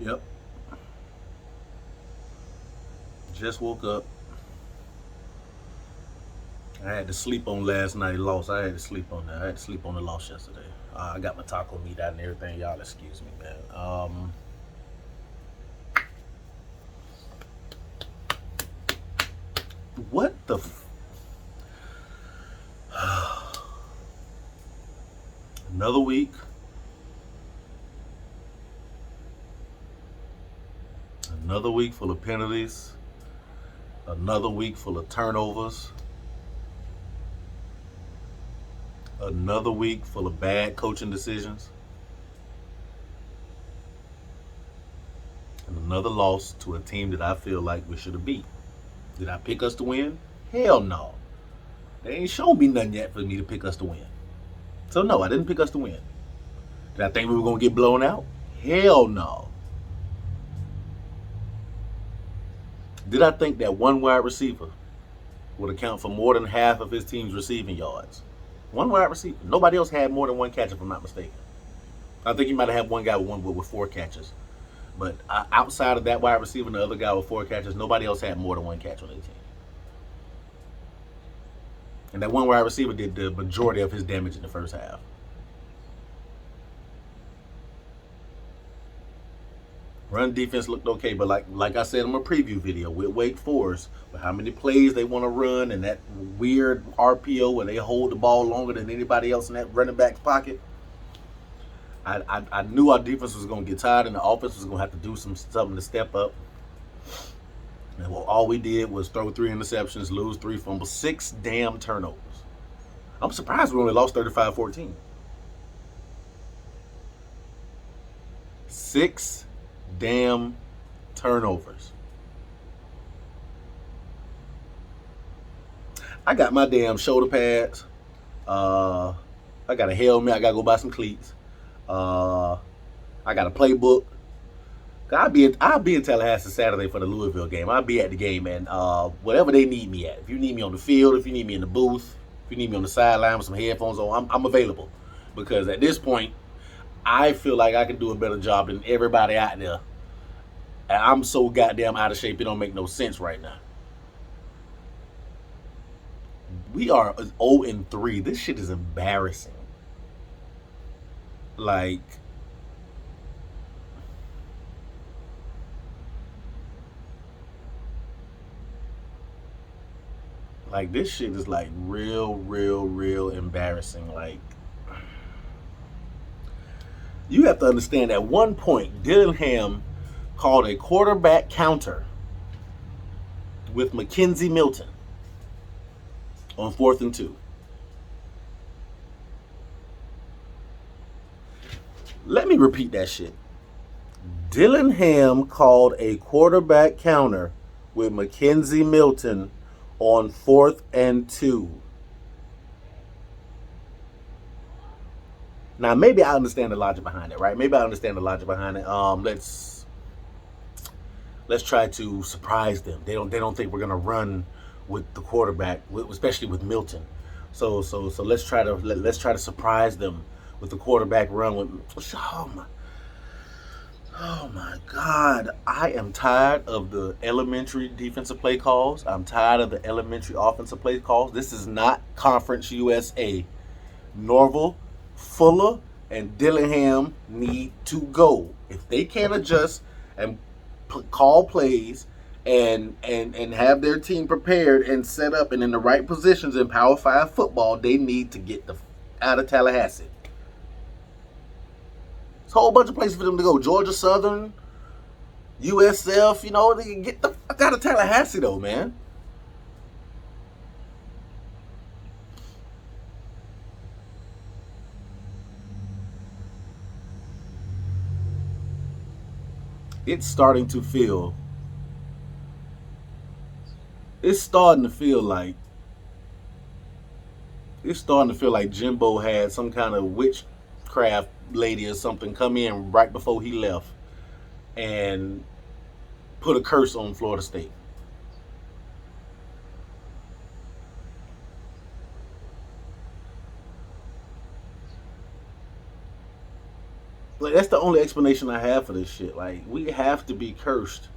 Yep. Just woke up. I had to sleep on last night loss. I had to sleep on that. I had to sleep on the loss yesterday. I got my taco meat out and everything. Y'all excuse me, man. What the? Another week. Another week full of penalties. Another week full of turnovers. Another week full of bad coaching decisions. And another loss to a team that I feel like we should have beat. Did I pick us to win? Hell no. They ain't shown me nothing yet for me to pick us to win. So no, I didn't pick us to win. Did I think we were gonna get blown out? Hell no. Did I think that one wide receiver would account for more than half of his team's receiving yards? One wide receiver. Nobody else had more than one catch, if I'm not mistaken. I think he might have had one guy with four catches. But outside of that wide receiver and the other guy with four catches, nobody else had more than one catch on their team. And that one wide receiver did the majority of his damage in the first half. Run defense looked okay, but like I said in my preview video with Wake Forest, with how many plays they want to run and that weird RPO where they hold the ball longer than anybody else in that running back's pocket, I knew our defense was going to get tired and the offense was going to have to do something to step up. And well, all we did was throw three interceptions, lose three fumbles, six damn turnovers. I'm surprised we only lost 35-14. Six damn turnovers. I got my damn shoulder pads. I got a helmet. I gotta go buy some cleats. I got a playbook. I'll be in Tallahassee Saturday for the Louisville game. I'll be at the game, and whatever they need me at. If you need me on the field, if you need me in the booth, if you need me on the sideline with some headphones on, I'm available. Because at this point, I feel like I can do a better job than everybody out there. And I'm so goddamn out of shape, it don't make no sense right now. We are 0-3. This shit is embarrassing. Like, this shit is like real embarrassing. Like, you have to understand at one point, Dillingham called a quarterback counter with Mackenzie Milton on 4th and 2. Let me repeat that shit. Dillingham called a quarterback counter with Mackenzie Milton on 4th and 2. Now, maybe I understand the logic behind it, right? Maybe I understand the logic behind it. Let's try to surprise them. They don't think we're gonna run with the quarterback, especially with Milton. So let's try to surprise them with the quarterback run with. Oh my God! I am tired of the elementary defensive play calls. I'm tired of the elementary offensive play calls. This is not Conference USA. Norval, Fuller, and Dillingham need to go. If they can't adjust and call plays and have their team prepared and set up and in the right positions in Power 5 football, they need to get out of Tallahassee. It's a whole bunch of places for them to go. Georgia Southern, USF, they can get the fuck out of Tallahassee though, man. It's starting to feel it's starting to feel like Jimbo had some kind of witchcraft lady or something come in right before he left and put a curse on Florida State. Like that's the only explanation I have for this shit. Like we have to be cursed.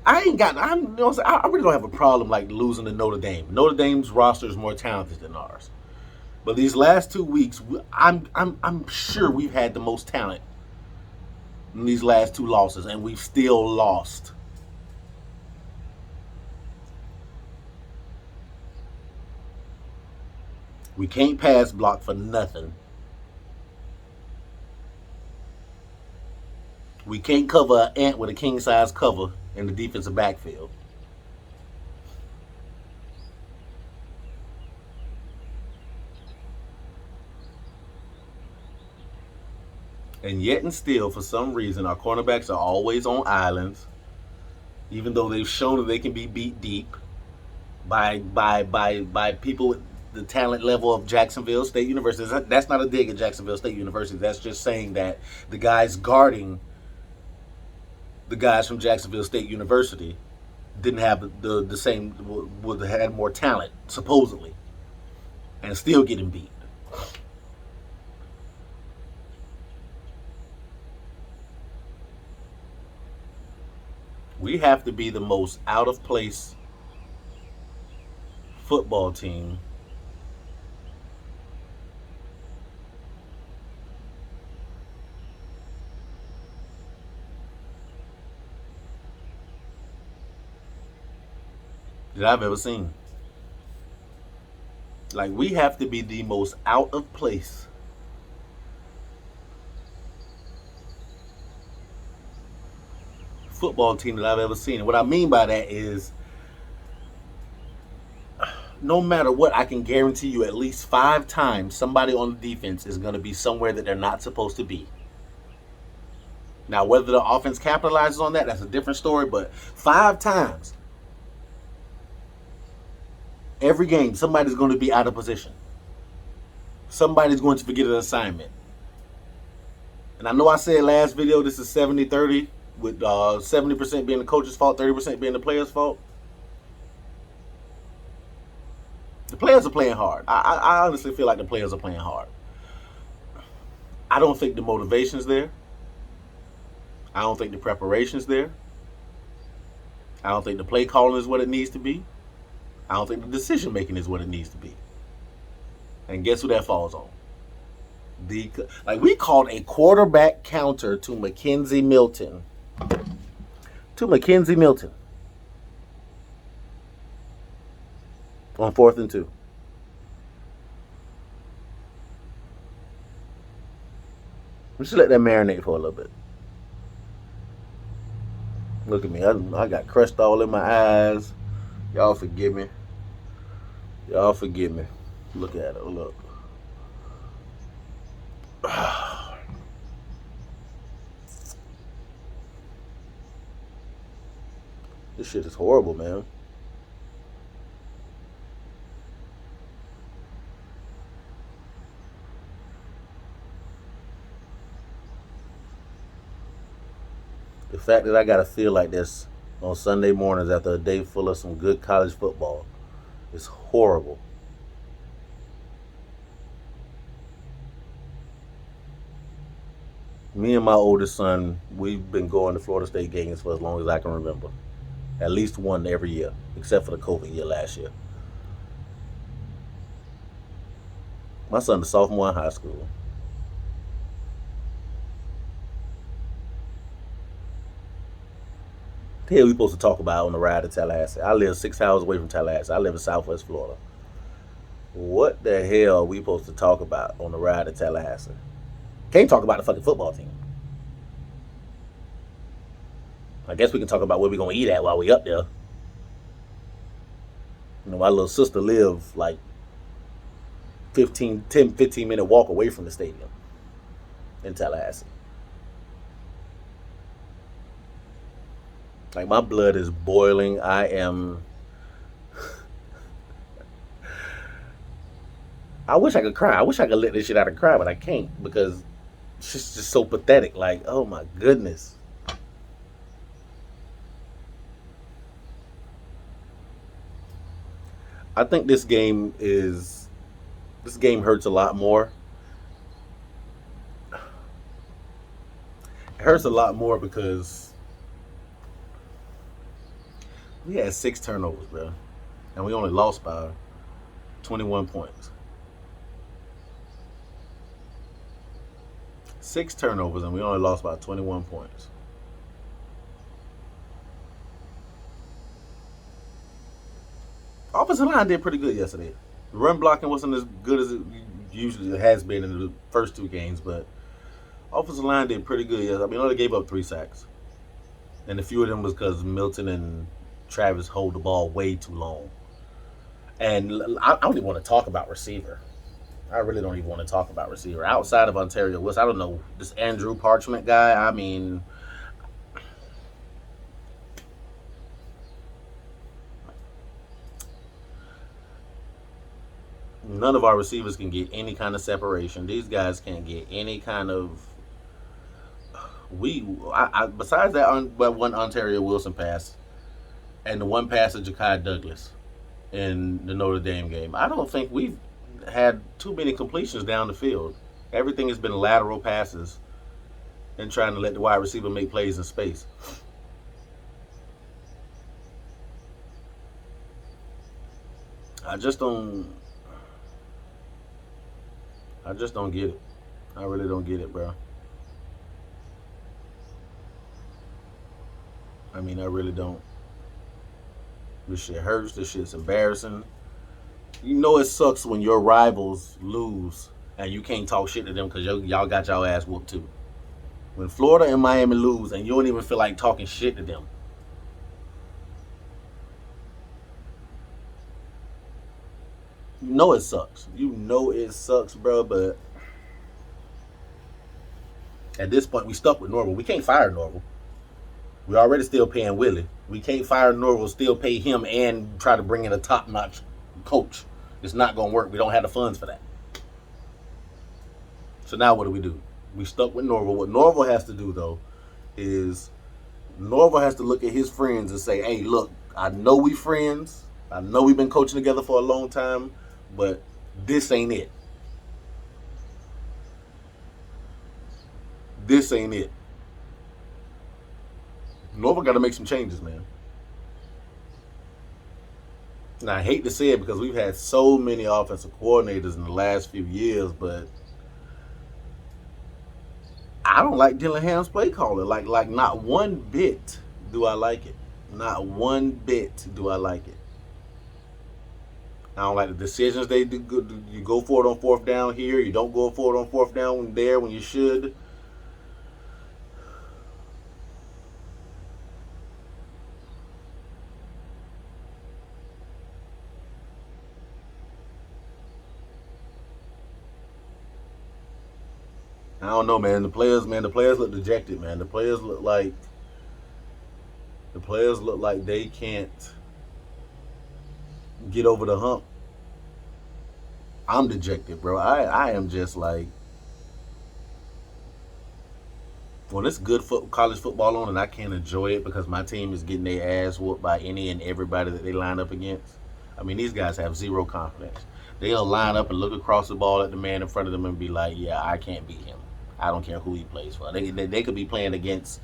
I ain't got. I'm. You know, I really don't have a problem like losing to Notre Dame. Notre Dame's roster is more talented than ours. But these last 2 weeks, I'm sure we've had the most talent in these last two losses, and we've still lost. We can't pass block for nothing. We can't cover an ant with a king size cover in the defensive backfield. And yet and still, for some reason, our cornerbacks are always on islands, even though they've shown that they can be beat deep by people with the talent level of Jacksonville State University. That's not a dig at Jacksonville State University. That's just saying that the guys guarding the guys from Jacksonville State University didn't have the same, would have had more talent supposedly, and still getting beat. We have to be the most out of place football team that I've ever seen. Like we have to be the most out of place football team that I've ever seen. And what I mean by that is no matter what, I can guarantee you at least 5 times somebody on the defense is going to be somewhere that they're not supposed to be. Now, whether the offense capitalizes on that, that's a different story. But 5 times every game, somebody's going to be out of position. Somebody's going to forget an assignment. And I know I said last video this is 70-30, with 70% being the coach's fault, 30% being the player's fault. The players are playing hard. I honestly feel like the players are playing hard. I don't think the motivation's there. I don't think the preparation's there. I don't think the play calling is what it needs to be. I don't think the decision making is what it needs to be. And guess who that falls on? We called a quarterback counter to Mackenzie Milton. On 4th and 2. Let's just let that marinate for a little bit. Look at me. I got crust all in my eyes. Y'all forgive me. Look at it. Look. This shit is horrible, man. The fact that I gotta feel like this on Sunday mornings after a day full of some good college football is horrible. Me and my oldest son, we've been going to Florida State games for as long as I can remember. At least one every year, except for the COVID year last year. My son's a sophomore in high school. What the hell are we supposed to talk about on the ride to Tallahassee? I live 6 hours away from Tallahassee. I live in Southwest Florida. What the hell are we supposed to talk about on the ride to Tallahassee? Can't talk about the fucking football team. I guess we can talk about where we're going to eat at while we up there. You know, my little sister lives like 15 minute walk away from the stadium in Tallahassee. Like my blood is boiling. I wish I could cry. I wish I could let this shit out and cry, but I can't because it's just so pathetic. Like, oh my goodness. I think this game hurts a lot more. It hurts a lot more because we had 6 turnovers, bro, and we only lost by 21 points. 6 turnovers and we only lost by 21 points. Offensive line did pretty good yesterday. The run blocking wasn't as good as it usually has been in the first 2 games, but offensive line did pretty good. I mean, only gave up 3 sacks, and a few of them was because Milton and Travis hold the ball way too long. And I don't even want to talk about receiver. I really don't even want to talk about receiver outside of Ontario West. I don't know this Andrew Parchment guy. I mean, none of our receivers can get any kind of separation. These guys can't get any kind of. Besides that one Ontario Wilson pass and the one pass of Ja'Kai Douglas in the Notre Dame game, I don't think we've had too many completions down the field. Everything has been lateral passes and trying to let the wide receiver make plays in space. I just don't. I just don't get it. I really don't get it, bro. I mean, I really don't. This shit hurts. This shit's embarrassing. You know it sucks when your rivals lose and you can't talk shit to them because y'all got y'all ass whooped too. When Florida and Miami lose and you don't even feel like talking shit to them, you know it sucks. You know it sucks, bro. But at this point, we stuck with Norval. We can't fire Norval. We already still paying Willie. We can't fire Norval, still pay him, and try to bring in a top-notch coach. It's not going to work. We don't have the funds for that. So now what do? We stuck with Norval. What Norval has to do, though, is Norval has to look at his friends and say, hey, look, I know we friends. I know we've been coaching together for a long time, but this ain't it. This ain't it. Norval got to make some changes, man. And I hate to say it because we've had so many offensive coordinators in the last few years, but I don't like Dillingham's play calling. Like not one bit do I like it. Not one bit do I like it. I don't like the decisions they do. You go for it on 4th down here. You don't go for it on 4th down there when you should. I don't know, man. The players look dejected, man. The players look like they can't get over the hump. I'm dejected, bro. I am just like when it's good college football on and I can't enjoy it because my team is getting their ass whooped by any and everybody that they line up against. I mean, these guys have zero confidence. They'll line up and look across the ball at the man in front of them and be like, yeah, I can't beat him. I don't care who he plays for. They could be playing against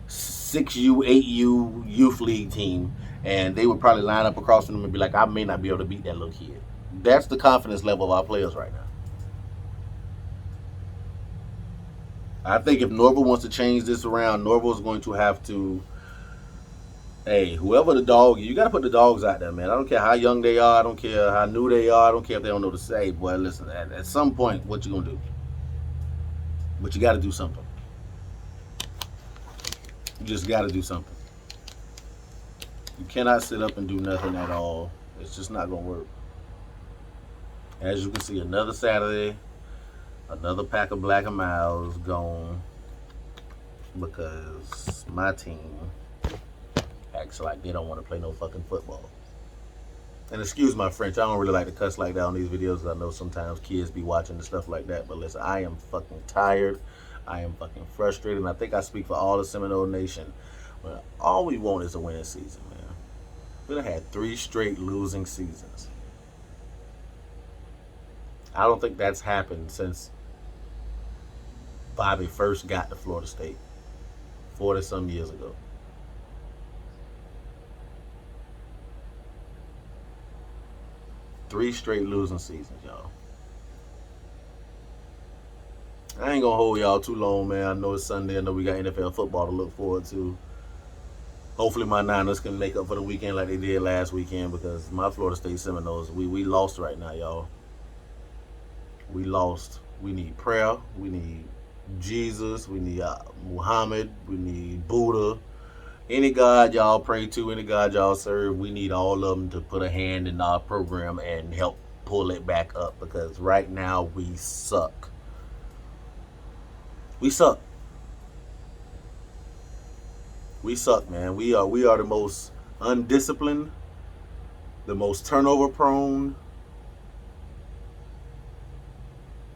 6U, 8U youth league team, and they would probably line up across from them and be like, I may not be able to beat that little kid. That's the confidence level of our players right now. I think if Norval wants to change this around, Norval's going to have to, hey, whoever the dog, you got to put the dogs out there, man. I don't care how young they are. I don't care how new they are. I don't care if they don't know to say. Boy, listen, at some point, what you going to do? But you got to do something. You just got to do something. You cannot sit up and do nothing at all. It's just not going to work. As you can see, another Saturday, another pack of Black and Miles gone because my team acts like they don't want to play no fucking football. And excuse my French, I don't really like to cuss like that on these videos. I know sometimes kids be watching and stuff like that. But listen, I am fucking tired. I am fucking frustrated. And I think I speak for all the Seminole Nation. But all we want is a winning season, man. We've had 3 straight losing seasons. I don't think that's happened since Bobby first got to Florida State 40 some years ago. 3 straight losing seasons, y'all. I ain't gonna hold y'all too long, man. I know it's Sunday. I know we got NFL football to look forward to. Hopefully my Niners can make up for the weekend like they did last weekend, because my Florida State Seminoles, we lost right now, y'all. We lost. We need prayer. We need Jesus. We need Muhammad. We need Buddha. Any God y'all pray to, any God y'all serve, we need all of them to put a hand in our program and help pull it back up, because right now we suck. We suck. We suck, man. We are the most undisciplined, the most turnover prone,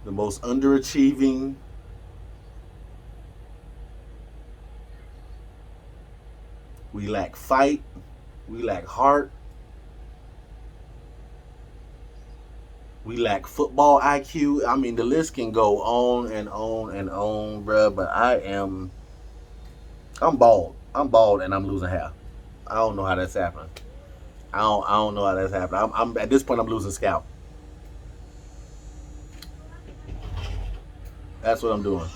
the most underachieving. We lack fight. We lack heart. We lack football IQ. I mean, the list can go on and on and on, bruh. But I'm bald. I'm bald, and I'm losing hair. I don't know how that's happening. I don't know how that's happening. I'm at this point, I'm losing scalp. That's what I'm doing.